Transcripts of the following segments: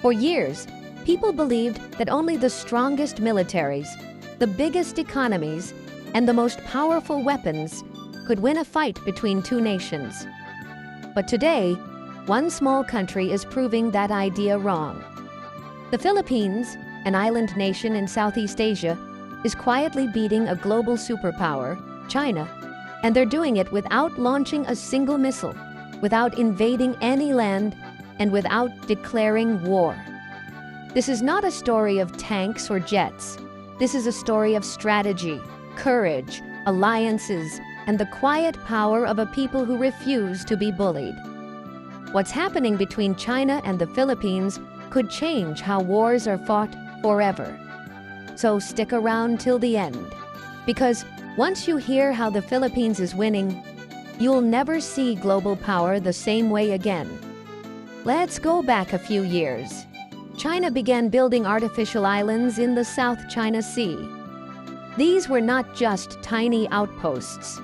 For years, people believed that only the strongest militaries, the biggest economies, and the most powerful weapons could win a fight between two nations. But today, one small country is proving that idea wrong. The Philippines, an island nation in Southeast Asia, is quietly beating a global superpower, China, and they're doing it without launching a single missile, without invading any land, and without declaring war. This is not a story of tanks or jets. This is a story of strategy, courage, alliances, and the quiet power of a people who refuse to be bullied. What's happening between China and the Philippines could change how wars are fought forever. So stick around till the end, because once you hear how the Philippines is winning, you'll never see global power the same way again. Let's go back a few years. China began building artificial islands in the South China Sea. These were not just tiny outposts.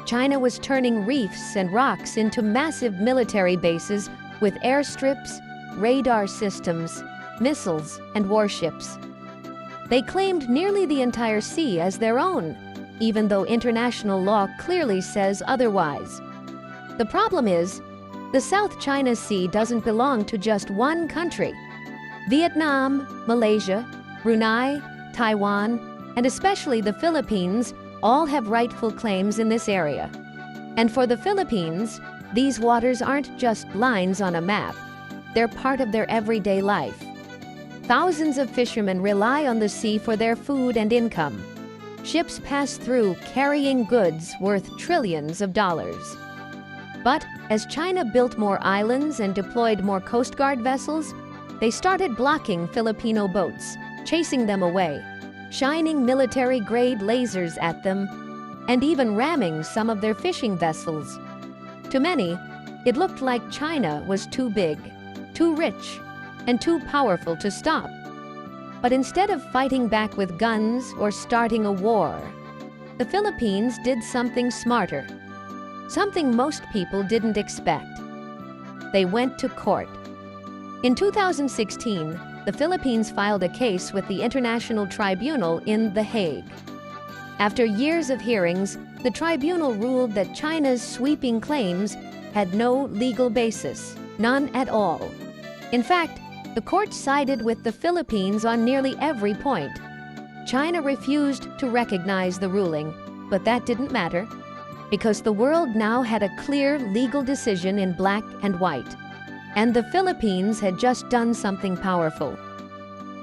China was turning reefs and rocks into massive military bases with airstrips, radar systems, missiles, and warships. They claimed nearly the entire sea as their own, even though international law clearly says otherwise. The problem is, the South China Sea doesn't belong to just one country. Vietnam, Malaysia, Brunei, Taiwan, and especially the Philippines all have rightful claims in this area. And for the Philippines, these waters aren't just lines on a map. They're part of their everyday life. Thousands of fishermen rely on the sea for their food and income. Ships pass through carrying goods worth trillions of dollars. But as China built more islands and deployed more Coast Guard vessels, they started blocking Filipino boats, chasing them away, shining military-grade lasers at them, and even ramming some of their fishing vessels. To many, it looked like China was too big, too rich, and too powerful to stop. But instead of fighting back with guns or starting a war, the Philippines did something smarter, something most people didn't expect. They went to court. In 2016, the Philippines filed a case with the International Tribunal in The Hague. After years of hearings, the tribunal ruled that China's sweeping claims had no legal basis, none at all. In fact, the court sided with the Philippines on nearly every point. China refused to recognize the ruling, but that didn't matter, because the world now had a clear legal decision in black and white. And the Philippines had just done something powerful.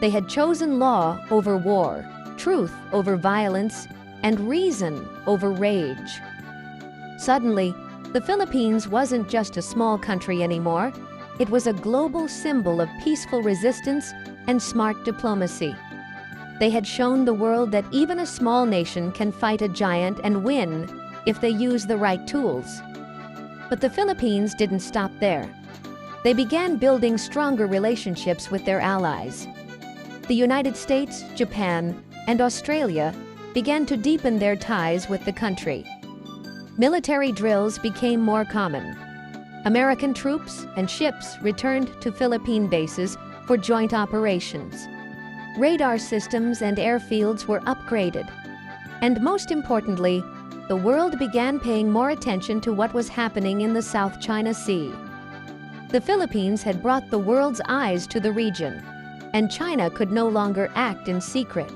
They had chosen law over war, truth over violence, and reason over rage. Suddenly, the Philippines wasn't just a small country anymore. It was a global symbol of peaceful resistance and smart diplomacy. They had shown the world that even a small nation can fight a giant and win if they use the right tools. But the Philippines didn't stop there. They began building stronger relationships with their allies. The United States, Japan, and Australia began to deepen their ties with the country. Military drills became more common. American troops and ships returned to Philippine bases for joint operations. Radar systems and airfields were upgraded. And most importantly, the world began paying more attention to what was happening in the South China Sea. The Philippines had brought the world's eyes to the region, and China could no longer act in secret.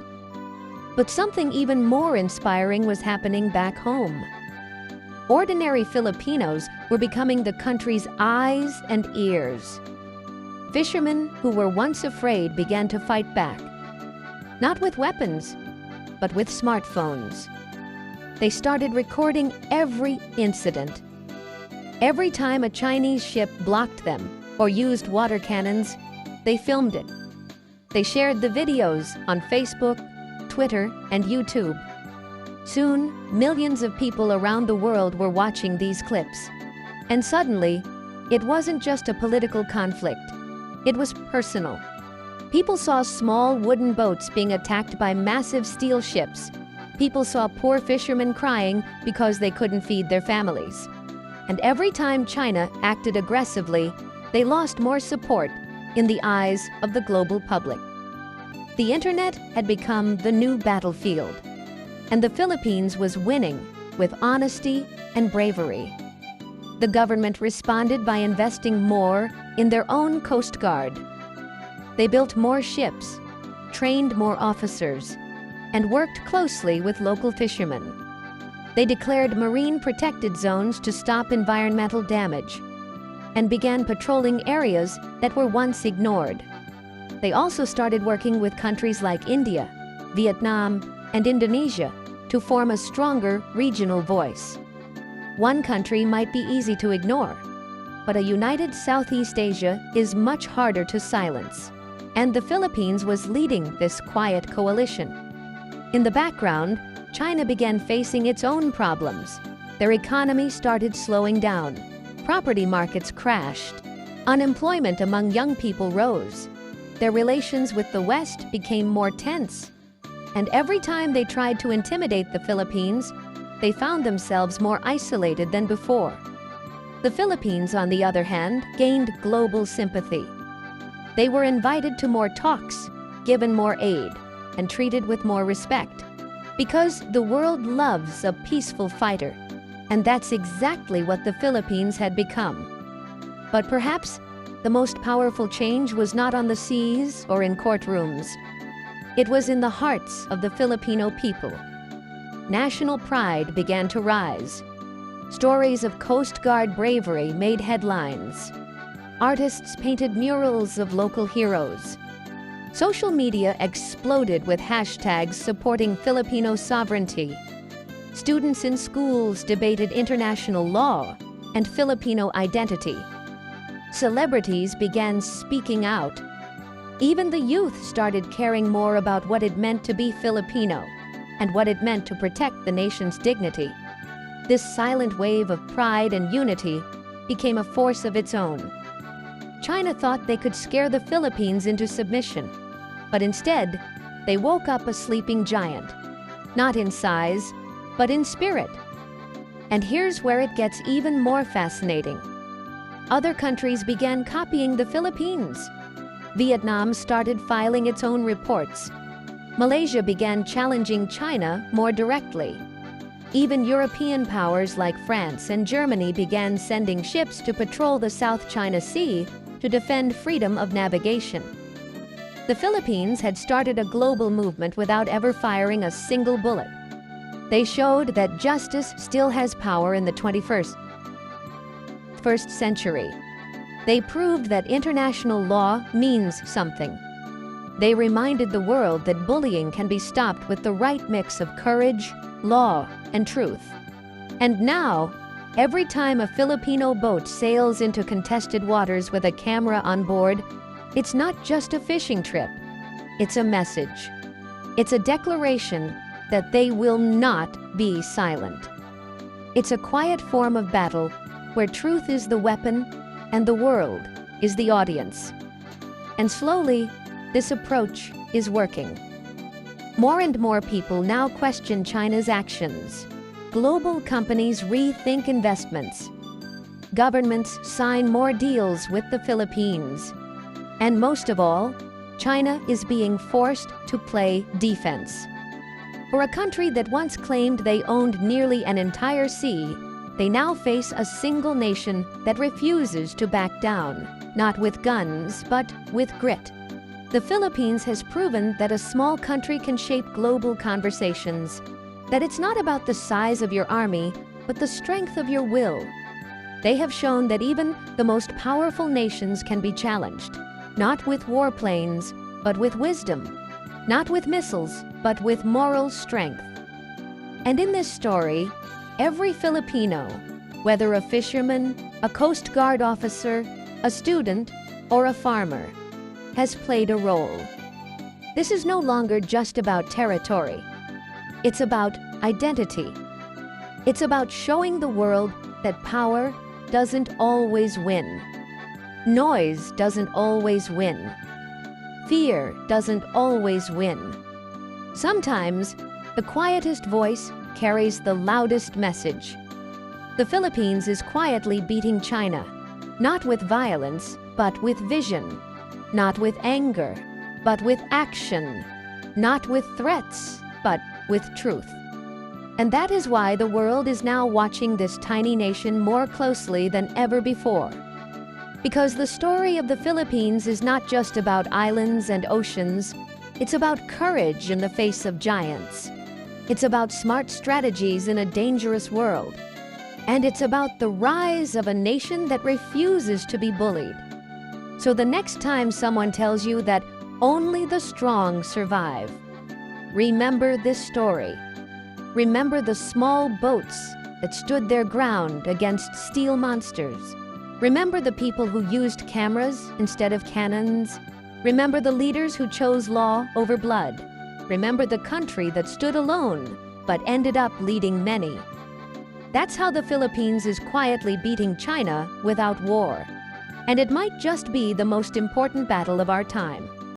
But something even more inspiring was happening back home. Ordinary Filipinos were becoming the country's eyes and ears. Fishermen who were once afraid began to fight back. Not with weapons, but with smartphones. They started recording every incident. Every time a Chinese ship blocked them or used water cannons, they filmed it. They shared the videos on Facebook, Twitter, and YouTube. Soon, millions of people around the world were watching these clips. And suddenly, it wasn't just a political conflict. It was personal. People saw small wooden boats being attacked by massive steel ships. People saw poor fishermen crying because they couldn't feed their families. And every time China acted aggressively, they lost more support in the eyes of the global public. The internet had become the new battlefield, and the Philippines was winning with honesty and bravery. The government responded by investing more in their own Coast Guard. They built more ships, trained more officers, and worked closely with local fishermen. They declared marine protected zones to stop environmental damage and began patrolling areas that were once ignored. They also started working with countries like India, Vietnam, and Indonesia to form a stronger regional voice. One country might be easy to ignore, but a united Southeast Asia is much harder to silence, and the Philippines was leading this quiet coalition. In the background, China began facing its own problems. Their economy started slowing down. Property markets crashed. Unemployment among young people rose. Their relations with the West became more tense. And every time they tried to intimidate the Philippines, they found themselves more isolated than before. The Philippines, on the other hand, gained global sympathy. They were invited to more talks, given more aid, and treated with more respect. Because the world loves a peaceful fighter, and that's exactly what the Philippines had become. But perhaps the most powerful change was not on the seas or in courtrooms. It was in the hearts of the Filipino people. National pride began to rise. Stories of Coast Guard bravery made headlines. Artists painted murals of local heroes. Social media exploded with hashtags supporting Filipino sovereignty. Students in schools debated international law and Filipino identity. Celebrities began speaking out. Even the youth started caring more about what it meant to be Filipino and what it meant to protect the nation's dignity. This silent wave of pride and unity became a force of its own. China thought they could scare the Philippines into submission, but instead, they woke up a sleeping giant, not in size, but in spirit. And here's where it gets even more fascinating. Other countries began copying the Philippines. Vietnam started filing its own reports. Malaysia began challenging China more directly. Even European powers like France and Germany began sending ships to patrol the South China Sea to defend freedom of navigation. The Philippines had started a global movement without ever firing a single bullet. They showed that justice still has power in the 21st century. They proved that international law means something. They reminded the world that bullying can be stopped with the right mix of courage, law, and truth. And now, every time a Filipino boat sails into contested waters with a camera on board, it's not just a fishing trip. It's a message. It's a declaration that they will not be silent. It's a quiet form of battle where truth is the weapon and the world is the audience. And slowly, this approach is working. More and more people now question China's actions. Global companies rethink investments. Governments sign more deals with the Philippines. And most of all, China is being forced to play defense. For a country that once claimed they owned nearly an entire sea, they now face a single nation that refuses to back down, not with guns, but with grit. The Philippines has proven that a small country can shape global conversations, that it's not about the size of your army, but the strength of your will. They have shown that even the most powerful nations can be challenged, not with warplanes, but with wisdom, not with missiles, but with moral strength. And in this story, every Filipino, whether a fisherman, a Coast Guard officer, a student, or a farmer, has played a role. This is no longer just about territory. It's about identity. It's about showing the world that power doesn't always win. Noise doesn't always win. Fear doesn't always win. Sometimes, the quietest voice carries the loudest message. The Philippines is quietly beating China, not with violence, but with vision. not with anger, but with action, not with threats, but with truth. And that is why the world is now watching this tiny nation more closely than ever before. Because the story of the Philippines is not just about islands and oceans, it's about courage in the face of giants. It's about smart strategies in a dangerous world. And it's about the rise of a nation that refuses to be bullied. So the next time someone tells you that only the strong survive, remember this story. Remember the small boats that stood their ground against steel monsters. Remember the people who used cameras instead of cannons. Remember the leaders who chose law over blood. Remember the country that stood alone but ended up leading many. That's how the Philippines is quietly beating China without war. And it might just be the most important battle of our time.